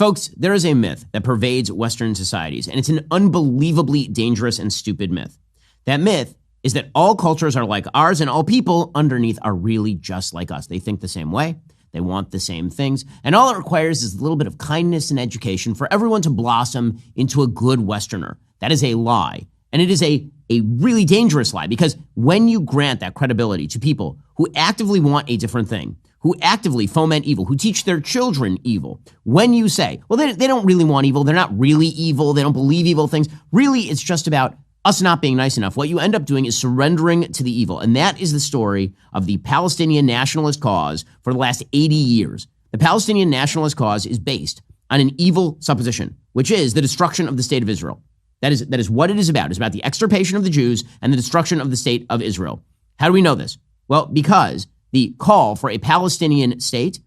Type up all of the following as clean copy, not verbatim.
Folks, there is a myth that pervades Western societies, and it's an unbelievably dangerous and stupid myth. That myth is that all cultures are like ours and all people underneath are really just like us. They think the same way. They want the same things. And all it requires is a little bit of kindness and education for everyone to blossom into a good Westerner. That is a lie. And it is a really dangerous lie, because when you grant that credibility to people who actively want a different thing, who actively foment evil, who teach their children evil, when you say, well, they don't really want evil, they're not really evil, they don't believe evil things, really it's just about us not being nice enough, what you end up doing is surrendering to the evil. And that is the story of the Palestinian nationalist cause for the last 80 years. The Palestinian nationalist cause is based on an evil supposition, which is the destruction of the state of Israel. That is what it is about. It's about the extirpation of the Jews and the destruction of the state of Israel. How do we know this? Well, because the call for a Palestinian state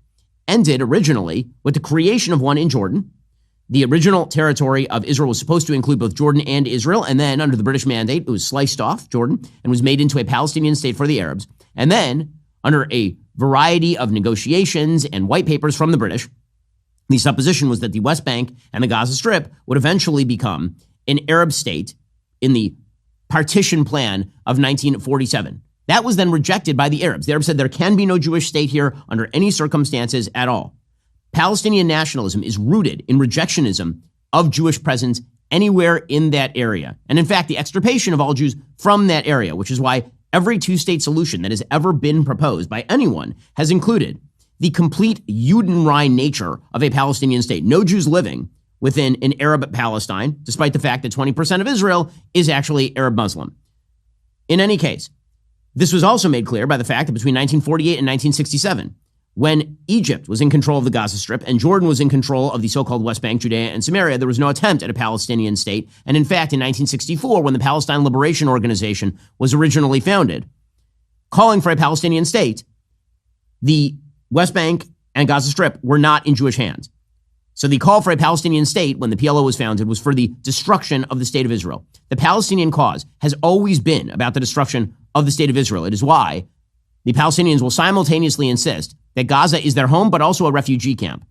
ended originally with the creation of one in Jordan. The original territory of Israel was supposed to include both Jordan and Israel, and then under the British mandate, it was sliced off, Jordan, and was made into a Palestinian state for the Arabs. And then, under a variety of negotiations and white papers from the British, the supposition was that the West Bank and the Gaza Strip would eventually become an Arab state in the partition plan of 1947. That was then rejected by the Arabs. The Arabs said there can be no Jewish state here under any circumstances at all. Palestinian nationalism is rooted in rejectionism of Jewish presence anywhere in that area. And in fact, the extirpation of all Jews from that area, which is why every two-state solution that has ever been proposed by anyone has included the complete Judenrein nature of a Palestinian state. No Jews living within an Arab Palestine, despite the fact that 20% of Israel is actually Arab Muslim. In any case, this was also made clear by the fact that between 1948 and 1967, when Egypt was in control of the Gaza Strip and Jordan was in control of the so-called West Bank, Judea, and Samaria, there was no attempt at a Palestinian state. And in fact, in 1964, when the Palestine Liberation Organization was originally founded, calling for a Palestinian state, the West Bank and Gaza Strip were not in Jewish hands. So the call for a Palestinian state when the PLO was founded was for the destruction of the state of Israel. The Palestinian cause has always been about the destruction of the state of Israel. It is why the Palestinians will simultaneously insist that Gaza is their home, but also a refugee camp.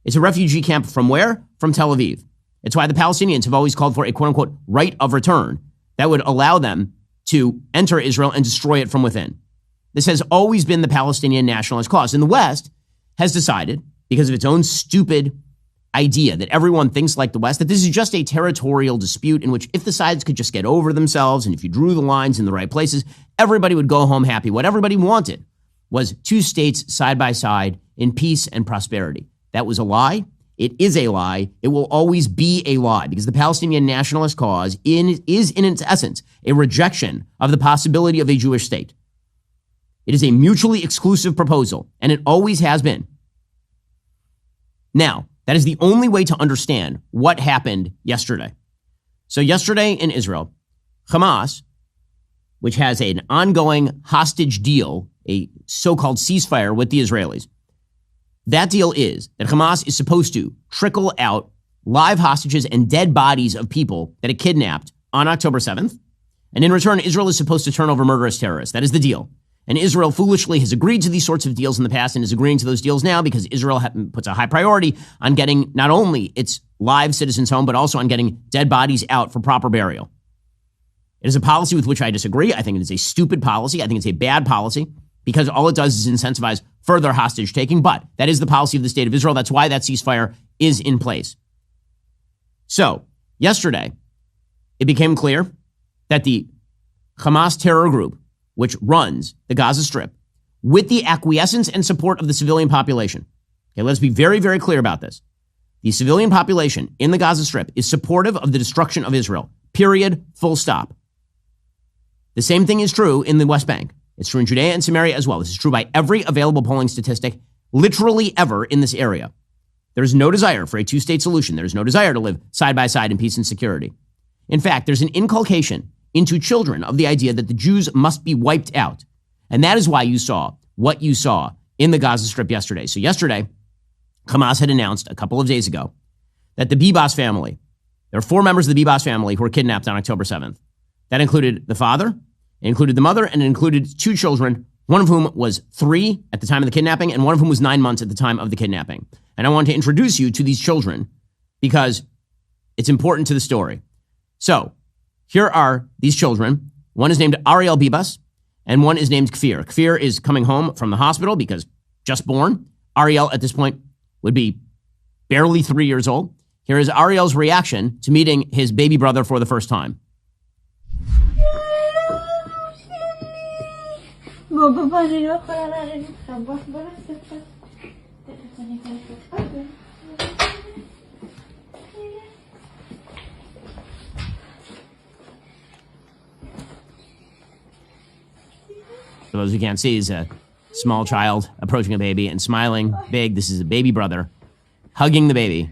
It's a refugee camp from where? From Tel Aviv. It's why the Palestinians have always called for a quote-unquote right of return that would allow them to enter Israel and destroy it from within. This has always been the Palestinian nationalist cause. And the West has decided, because of its own stupid idea that everyone thinks like the West, that this is just a territorial dispute in which if the sides could just get over themselves and if you drew the lines in the right places, everybody would go home happy. What everybody wanted was two states side by side in peace and prosperity. That was a lie. It is a lie. It will always be a lie, because the Palestinian nationalist cause is in its essence a rejection of the possibility of a Jewish state. It is a mutually exclusive proposal, and it always has been. Now, that is the only way to understand what happened yesterday. So yesterday in Israel, Hamas, which has an ongoing hostage deal, a so-called ceasefire with the Israelis, that deal is that Hamas is supposed to trickle out live hostages and dead bodies of people that it kidnapped on October 7th. And in return, Israel is supposed to turn over murderous terrorists. That is the deal. And Israel foolishly has agreed to these sorts of deals in the past and is agreeing to those deals now because Israel puts a high priority on getting not only its live citizens home, but also on getting dead bodies out for proper burial. It is a policy with which I disagree. I think it is a stupid policy. I think it's a bad policy because all it does is incentivize further hostage taking. But that is the policy of the state of Israel. That's why that ceasefire is in place. So yesterday, it became clear that the Hamas terror group, which runs the Gaza Strip, with the acquiescence and support of the civilian population. Okay, let's be very, very clear about this. The civilian population in the Gaza Strip is supportive of the destruction of Israel. Period. Full stop. The same thing is true in the West Bank. It's true in Judea and Samaria as well. This is true by every available polling statistic, literally ever in this area. There is no desire for a two-state solution. There is no desire to live side by side in peace and security. In fact, there's an inculcation into children of the idea that the Jews must be wiped out. And that is why you saw what you saw in the Gaza Strip yesterday. So yesterday, Hamas had announced a couple of days ago that the Bibas family, there are 4 members of the Bibas family who were kidnapped on October 7th. That included the father, it included the mother, and it included 2 children, one of whom was 3 at the time of the kidnapping, and one of whom was 9 months at the time of the kidnapping. And I want to introduce you to these children because it's important to the story. So here are these children. One is named Ariel Bibas, and one is named Kfir. Kfir is coming home from the hospital because just born. Ariel at this point would be barely 3 years old. Here is Ariel's reaction to meeting his baby brother for the first time. For those who can't see, is a small child approaching a baby and smiling big. This is a baby brother hugging the baby.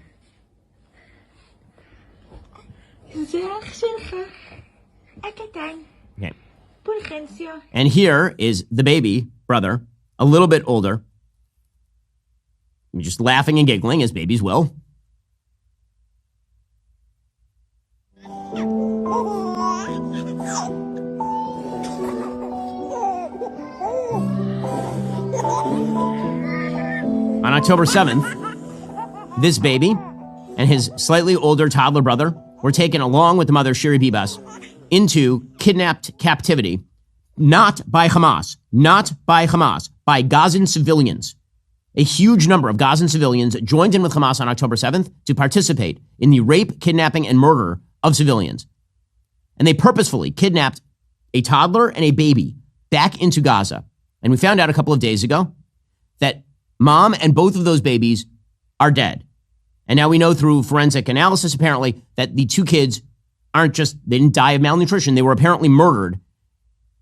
Okay. And here is the baby brother, a little bit older, just laughing and giggling as babies will. On October 7th, this baby and his slightly older toddler brother were taken along with the mother, Shiri Bibas, into kidnapped captivity, not by Hamas, by Gazan civilians. A huge number of Gazan civilians joined in with Hamas on October 7th to participate in the rape, kidnapping, and murder of civilians. And they purposefully kidnapped a toddler and a baby back into Gaza. And we found out a couple of days ago that mom and both of those babies are dead. And now we know through forensic analysis, apparently, that the 2 kids they didn't die of malnutrition. They were apparently murdered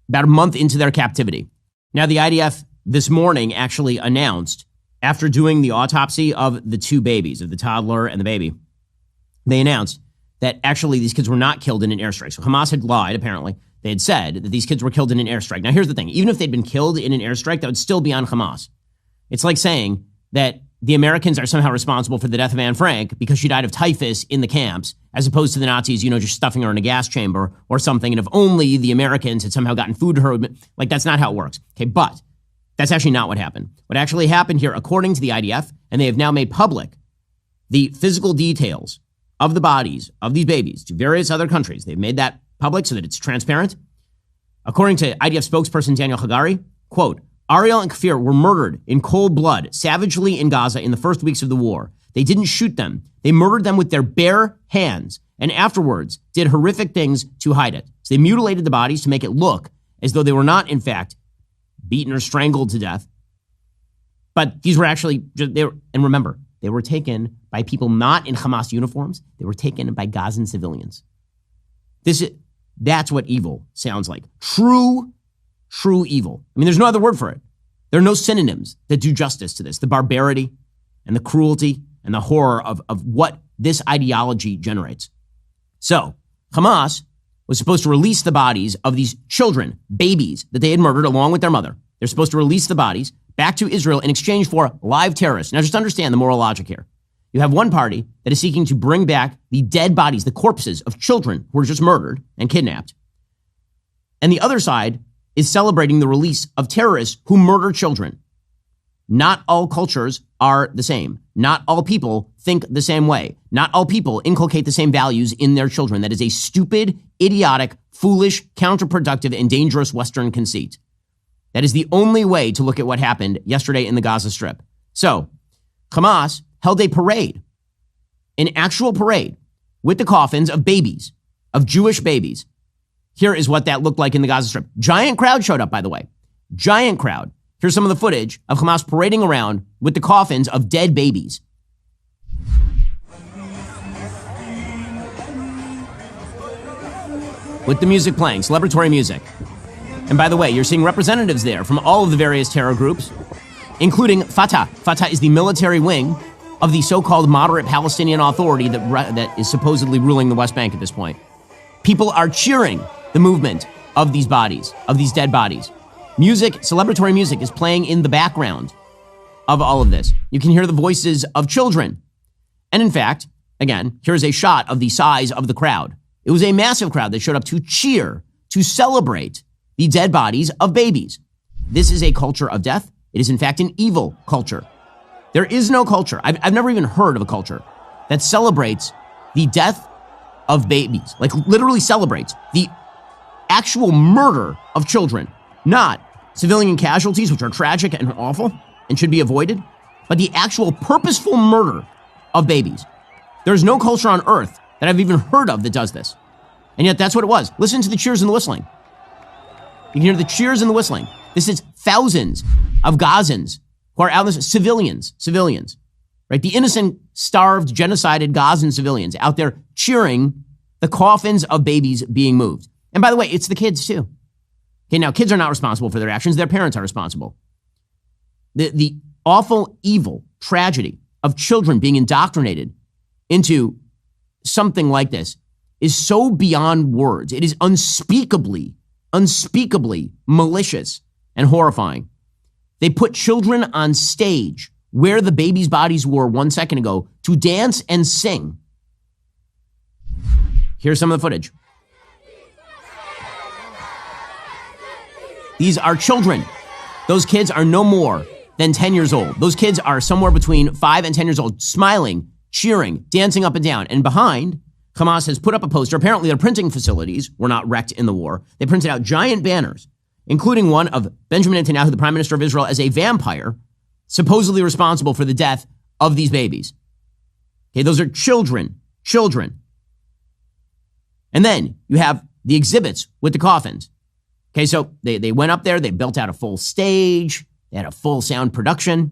about a month into their captivity. Now, the IDF this morning actually announced, after doing the autopsy of the 2 babies, of the toddler and the baby, they announced that actually these kids were not killed in an airstrike. So Hamas had lied, apparently. They had said that these kids were killed in an airstrike. Now, here's the thing. Even if they'd been killed in an airstrike, that would still be on Hamas. It's like saying that the Americans are somehow responsible for the death of Anne Frank because she died of typhus in the camps, as opposed to the Nazis, just stuffing her in a gas chamber or something. And if only the Americans had somehow gotten food to her, like that's not how it works. Okay, but that's actually not what happened. What actually happened here, according to the IDF, and they have now made public the physical details of the bodies of these babies to various other countries. They've made that public so that it's transparent. According to IDF spokesperson Daniel Hagari, quote, Ariel and Kfir were murdered in cold blood, savagely in Gaza in the first weeks of the war. They didn't shoot them. They murdered them with their bare hands and afterwards did horrific things to hide it. So they mutilated the bodies to make it look as though they were not, in fact, beaten or strangled to death. But these were actually, and remember, they were taken by people not in Hamas uniforms. They were taken by Gazan civilians. That's what evil sounds like. True evil. I mean, there's no other word for it. There are no synonyms that do justice to this. The barbarity and the cruelty and the horror of what this ideology generates. So, Hamas was supposed to release the bodies of these children, babies, that they had murdered along with their mother. They're supposed to release the bodies back to Israel in exchange for live terrorists. Now, just understand the moral logic here. You have one party that is seeking to bring back the dead bodies, the corpses of children who were just murdered and kidnapped. And the other side is celebrating the release of terrorists who murder children. Not all cultures are the same. Not all people think the same way. Not all people inculcate the same values in their children. That is a stupid, idiotic, foolish, counterproductive, and dangerous Western conceit. That is the only way to look at what happened yesterday in the Gaza Strip. So, Hamas held a parade, an actual parade, with the coffins of babies, of Jewish babies. Here is what that looked like in the Gaza Strip. Giant crowd showed up, by the way. Giant crowd. Here's some of the footage of Hamas parading around with the coffins of dead babies. With the music playing, celebratory music. And by the way, you're seeing representatives there from all of the various terror groups, including Fatah. Fatah is the military wing of the so-called moderate Palestinian Authority that is supposedly ruling the West Bank at this point. People are cheering the movement of these bodies, of these dead bodies. Music, celebratory music, is playing in the background of all of this. You can hear the voices of children. And in fact, again, here's a shot of the size of the crowd. It was a massive crowd that showed up to cheer, to celebrate the dead bodies of babies. This is a culture of death. It is, in fact, an evil culture. There is no culture. I've never even heard of a culture that celebrates the death of babies, like literally celebrates the actual murder of children, not civilian casualties, which are tragic and awful and should be avoided, but the actual purposeful murder of babies. There's no culture on earth that I've even heard of that does this. And yet that's what it was. Listen to the cheers and the whistling. You can hear the cheers and the whistling. This is thousands of Gazans who are out in this, civilians, right? The innocent, starved, genocided Gazan civilians out there cheering the coffins of babies being moved. And by the way, it's the kids too. Okay, now kids are not responsible for their actions. Their parents are responsible. The awful, evil tragedy of children being indoctrinated into something like this is so beyond words. It is unspeakably malicious and horrifying. They put children on stage where the babies' bodies were 1 second ago to dance and sing. Here's some of the footage. These are children. Those kids are no more than 10 years old. Those kids are somewhere between 5 and 10 years old, smiling, cheering, dancing up and down. And behind, Hamas has put up a poster. Apparently, their printing facilities were not wrecked in the war. They printed out giant banners, including one of Benjamin Netanyahu, the Prime Minister of Israel, as a vampire, supposedly responsible for the death of these babies. Okay, those are children. And then you have the exhibits with the coffins. Okay, so they went up there, they built out a full stage, they had a full sound production.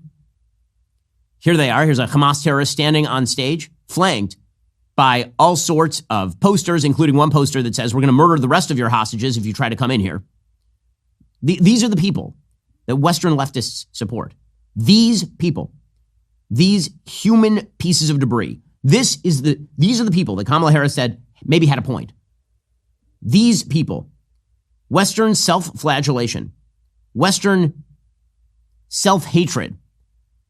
Here they are. Here's a Hamas terrorist standing on stage, flanked by all sorts of posters, including one poster that says, "We're going to murder the rest of your hostages if you try to come in here." These are the people that Western leftists support. These people, these human pieces of debris. These are the people that Kamala Harris said maybe had a point. These people, Western self-flagellation, Western self-hatred,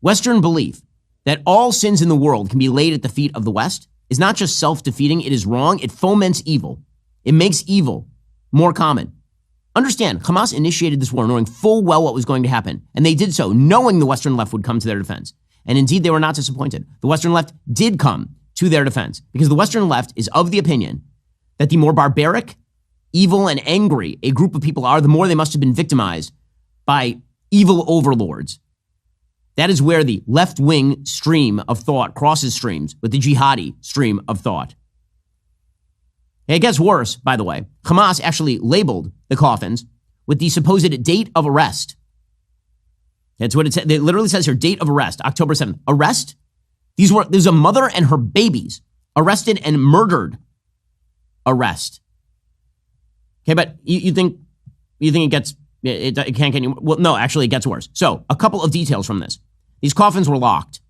Western belief that all sins in the world can be laid at the feet of the West is not just self-defeating, it is wrong. It foments evil. It makes evil more common. Understand, Hamas initiated this war knowing full well what was going to happen, and they did so knowing the Western left would come to their defense. And indeed, they were not disappointed. The Western left did come to their defense because the Western left is of the opinion that the more barbaric, evil, and angry a group of people are, the more they must have been victimized by evil overlords. That is where the left-wing stream of thought crosses streams with the jihadi stream of thought. It gets worse, by the way. Hamas actually labeled the coffins with the supposed date of arrest. That's what it said. It literally says here, date of arrest, October 7th. Arrest? There's a mother and her babies arrested and murdered. Arrest. Okay, but you think it can't get any, well, no, actually it gets worse. So a couple of details from this. These coffins were locked.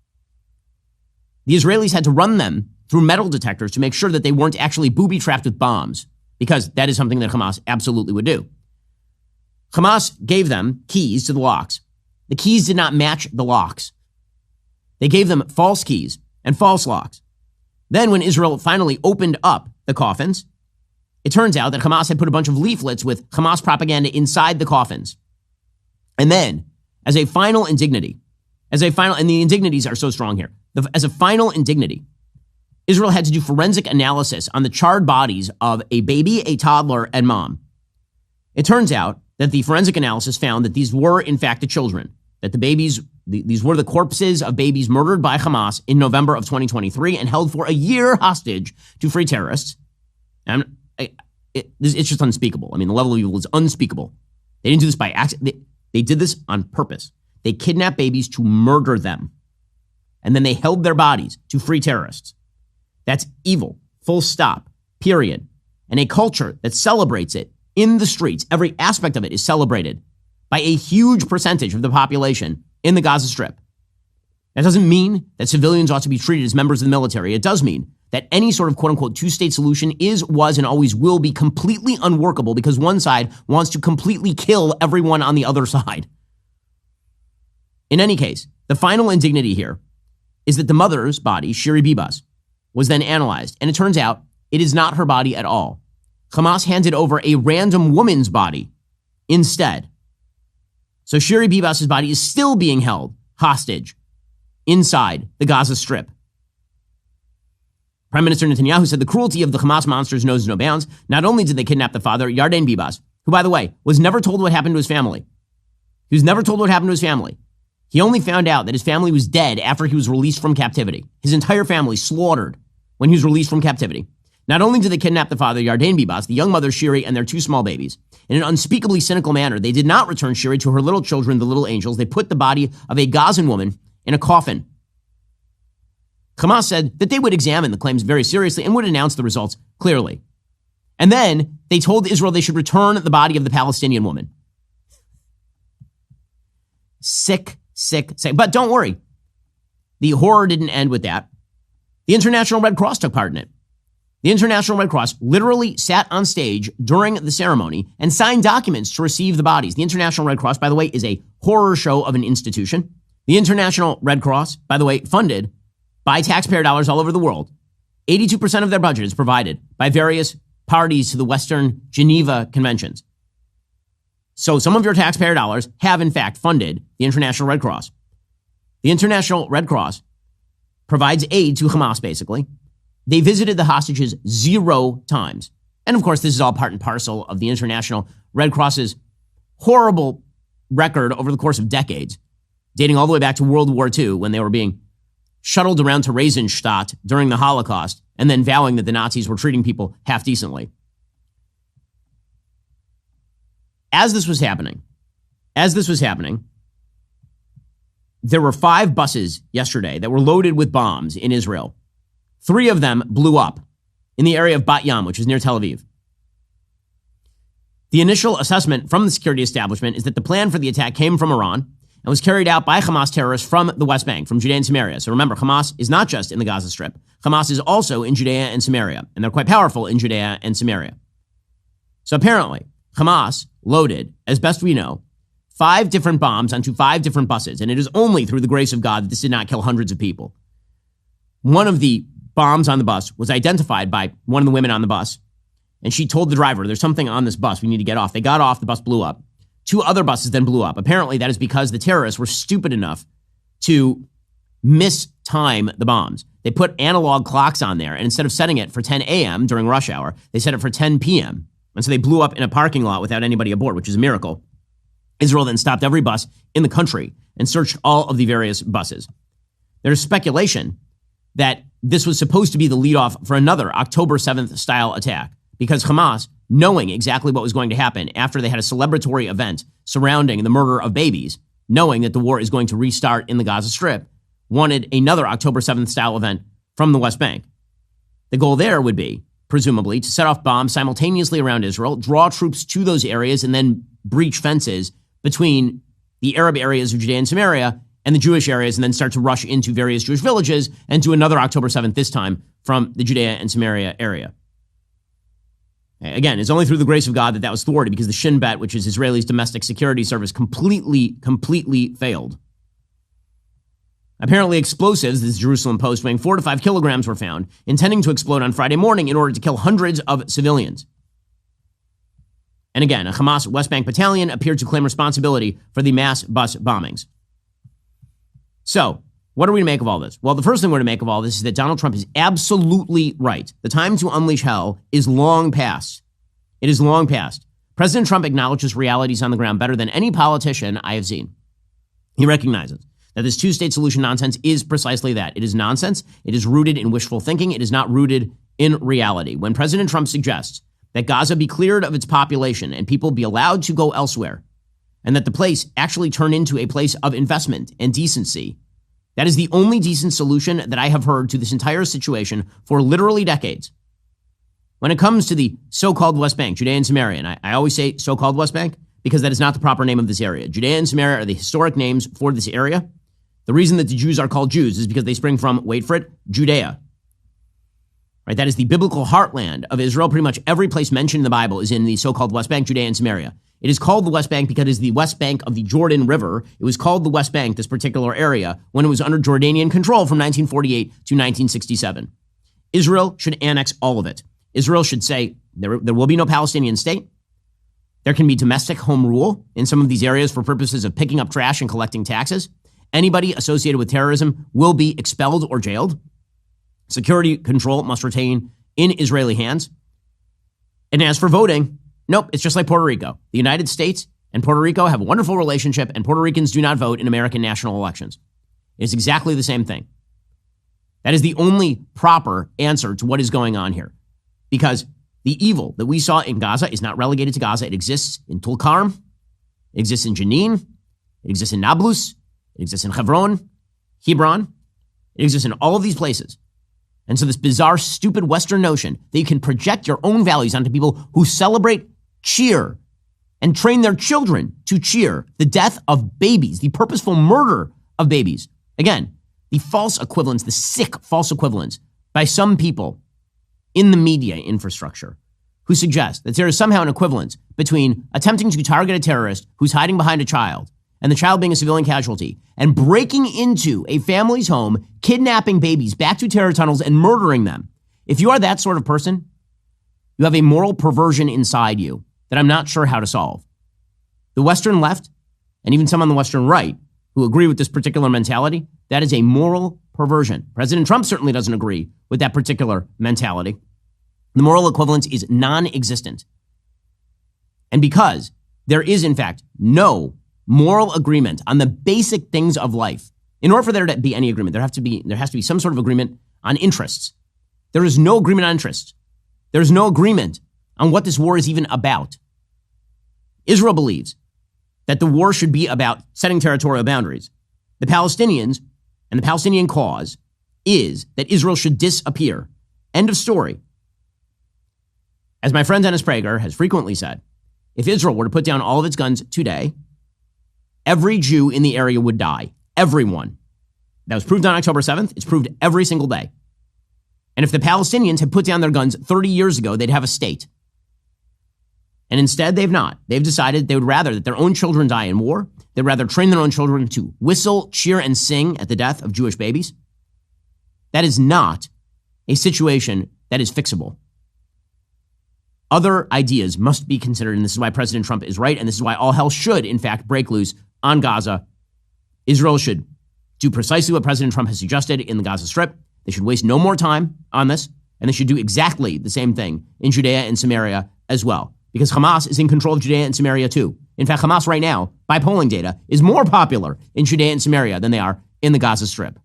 The Israelis had to run them through metal detectors to make sure that they weren't actually booby-trapped with bombs, because that is something that Hamas absolutely would do. Hamas gave them keys to the locks. The keys did not match the locks. They gave them false keys and false locks. Then when Israel finally opened up the coffins, it turns out that Hamas had put a bunch of leaflets with Hamas propaganda inside the coffins. And then, as a final indignity, and the indignities are so strong here, as a final indignity, Israel had to do forensic analysis on the charred bodies of a baby, a toddler, and mom. It turns out that the forensic analysis found that these were, in fact, the children, that the babies, these were the corpses of babies murdered by Hamas in November of 2023 and held for a year hostage to free terrorists. And it's just unspeakable. I mean, the level of evil is unspeakable. They didn't do this by accident. They did this on purpose. They kidnapped babies to murder them. And then they held their bodies to free terrorists. That's evil, full stop, period. And a culture that celebrates it in the streets, every aspect of it is celebrated by a huge percentage of the population in the Gaza Strip. That doesn't mean that civilians ought to be treated as members of the military. It does mean that any sort of quote-unquote two-state solution is, was, and always will be completely unworkable because one side wants to completely kill everyone on the other side. In any case, the final indignity here is that the mother's body, Shiri Bibas, was then analyzed, and it turns out it is not her body at all. Hamas handed over a random woman's body instead. So Shiri Bibas's body is still being held hostage inside the Gaza Strip. Prime Minister Netanyahu said the cruelty of the Hamas monsters knows no bounds. Not only did they kidnap the father, Yarden Bibas, who, by the way, was never told what happened to his family. He was never told what happened to his family. He only found out that his family was dead after he was released from captivity. His entire family slaughtered when he was released from captivity. Not only did they kidnap the father, Yarden Bibas, the young mother, Shiri, and their two small babies, in an unspeakably cynical manner, they did not return Shiri to her little children, the little angels. They put the body of a Gazan woman in a coffin. Hamas said that they would examine the claims very seriously and would announce the results clearly. And then they told Israel they should return the body of the Palestinian woman. Sick. But don't worry. The horror didn't end with that. The International Red Cross took part in it. The International Red Cross literally sat on stage during the ceremony and signed documents to receive the bodies. The International Red Cross, by the way, is a horror show of an institution. The International Red Cross, by the way, funded by taxpayer dollars all over the world. 82% of their budget is provided by various parties to the Western Geneva Conventions. So some of your taxpayer dollars have, in fact, funded the International Red Cross. The International Red Cross provides aid to Hamas, basically. They visited the hostages 0 times. And of course, this is all part and parcel of the International Red Cross's horrible record over the course of decades, dating all the way back to World War II, when they were being shuttled around to Theresienstadt during the Holocaust, and then vowing that the Nazis were treating people half decently. As this was happening, there were 5 buses yesterday that were loaded with bombs in Israel. 3 of them blew up in the area of Bat Yam, which is near Tel Aviv. The initial assessment from the security establishment is that the plan for the attack came from Iran and was carried out by Hamas terrorists from the West Bank, from Judea and Samaria. So remember, Hamas is not just in the Gaza Strip. Hamas is also in Judea and Samaria, and they're quite powerful in Judea and Samaria. So apparently, Hamas loaded, as best we know, 5 different bombs onto 5 different buses, and it is only through the grace of God that this did not kill hundreds of people. One of the bombs on the bus was identified by one of the women on the bus, and she told the driver, there's something on this bus, we need to get off. They got off, the bus blew up. 2 other buses then blew up. Apparently that is because the terrorists were stupid enough to mistime the bombs. They put analog clocks on there, and instead of setting it for 10 a.m. during rush hour, they set it for 10 p.m. And so they blew up in a parking lot without anybody aboard, which is a miracle. Israel then stopped every bus in the country and searched all of the various buses. There's speculation that this was supposed to be the leadoff for another October 7th style attack, because Hamas, knowing exactly what was going to happen after they had a celebratory event surrounding the murder of babies, knowing that the war is going to restart in the Gaza Strip, wanted another October 7th style event from the West Bank. The goal there would be, presumably, to set off bombs simultaneously around Israel, draw troops to those areas, and then breach fences between the Arab areas of Judea and Samaria and the Jewish areas, and then start to rush into various Jewish villages and do another October 7th, this time from the Judea and Samaria area. Again, it's only through the grace of God that was thwarted, because the Shin Bet, which is Israel's domestic security service, completely failed. Apparently explosives, this Jerusalem Post, weighing 4 to 5 kilograms were found, intending to explode on Friday morning in order to kill hundreds of civilians. And again, a Hamas West Bank battalion appeared to claim responsibility for the mass bus bombings. So, what are we to make of all this? Well, the first thing we're to make of all this is that Donald Trump is absolutely right. The time to unleash hell is long past. It is long past. President Trump acknowledges realities on the ground better than any politician I have seen. He recognizes that this 2-state solution nonsense is precisely that. It is nonsense. It is rooted in wishful thinking. It is not rooted in reality. When President Trump suggests that Gaza be cleared of its population and people be allowed to go elsewhere, and that the place actually turn into a place of investment and decency, that is the only decent solution that I have heard to this entire situation for literally decades. When it comes to the so-called West Bank, Judea and Samaria, and I always say so-called West Bank because that is not the proper name of this area. Judea and Samaria are the historic names for this area. The reason that the Jews are called Jews is because they spring from, wait for it, Judea. Right? That is the biblical heartland of Israel. Pretty much every place mentioned in the Bible is in the so-called West Bank, Judea and Samaria. It is called the West Bank because it is the West Bank of the Jordan River. It was called the West Bank, this particular area, when it was under Jordanian control from 1948 to 1967. Israel should annex all of it. Israel should say there will be no Palestinian state. There can be domestic home rule in some of these areas for purposes of picking up trash and collecting taxes. Anybody associated with terrorism will be expelled or jailed. Security control must retain in Israeli hands. And as for voting, nope, it's just like Puerto Rico. The United States and Puerto Rico have a wonderful relationship, and Puerto Ricans do not vote in American national elections. It's exactly the same thing. That is the only proper answer to what is going on here. Because the evil that we saw in Gaza is not relegated to Gaza. It exists in Tulkarm. It exists in Jenin. It exists in Nablus. It exists in Hebron. It exists in all of these places. And so this bizarre, stupid Western notion that you can project your own values onto people who celebrate, cheer, and train their children to cheer the death of babies, the purposeful murder of babies. Again, the false equivalence, the sick false equivalence by some people in the media infrastructure who suggest that there is somehow an equivalence between attempting to target a terrorist who's hiding behind a child and the child being a civilian casualty and breaking into a family's home, kidnapping babies back to terror tunnels and murdering them. If you are that sort of person, you have a moral perversion inside you that I'm not sure how to solve. The Western left, and even some on the Western right, who agree with this particular mentality, that is a moral perversion. President Trump certainly doesn't agree with that particular mentality. The moral equivalence is non-existent. And because there is, in fact, no moral agreement on the basic things of life, in order for there to be any agreement, there has to be some sort of agreement on interests. There is no agreement on interests. There is no agreement on what this war is even about. Israel believes that the war should be about setting territorial boundaries. The Palestinians and the Palestinian cause is that Israel should disappear. End of story. As my friend Dennis Prager has frequently said, if Israel were to put down all of its guns today, every Jew in the area would die. Everyone. That was proved on October 7th. It's proved every single day. And if the Palestinians had put down their guns 30 years ago, they'd have a state. And instead, they've not. They've decided they would rather that their own children die in war. They'd rather train their own children to whistle, cheer, and sing at the death of Jewish babies. That is not a situation that is fixable. Other ideas must be considered, and this is why President Trump is right, and this is why all hell should, in fact, break loose on Gaza. Israel should do precisely what President Trump has suggested in the Gaza Strip. They should waste no more time on this, and they should do exactly the same thing in Judea and Samaria as well, because Hamas is in control of Judea and Samaria too. In fact, Hamas right now, by polling data, is more popular in Judea and Samaria than they are in the Gaza Strip.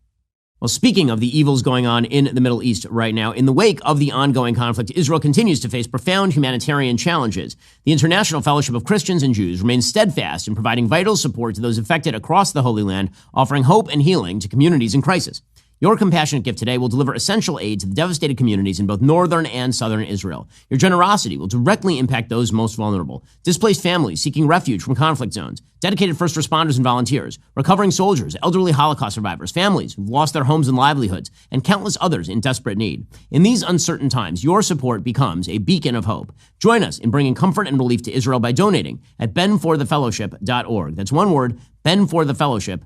Well, speaking of the evils going on in the Middle East right now, in the wake of the ongoing conflict, Israel continues to face profound humanitarian challenges. The International Fellowship of Christians and Jews remains steadfast in providing vital support to those affected across the Holy Land, offering hope and healing to communities in crisis. Your compassionate gift today will deliver essential aid to the devastated communities in both northern and southern Israel. Your generosity will directly impact those most vulnerable: displaced families seeking refuge from conflict zones, dedicated first responders and volunteers, recovering soldiers, elderly Holocaust survivors, families who've lost their homes and livelihoods, and countless others in desperate need. In these uncertain times, your support becomes a beacon of hope. Join us in bringing comfort and relief to Israel by donating at benforthefellowship.org. That's one word, benforthefellowship.org.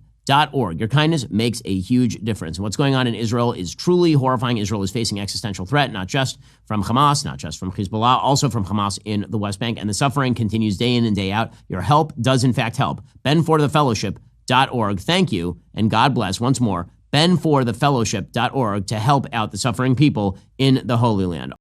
Your kindness makes a huge difference. And what's going on in Israel is truly horrifying. Israel is facing existential threat, not just from Hamas, not just from Hezbollah, also from Hamas in the West Bank. And the suffering continues day in and day out. Your help does, in fact, help. benforthefellowship.org. Thank you, and God bless. Once more, benforthefellowship.org to help out the suffering people in the Holy Land.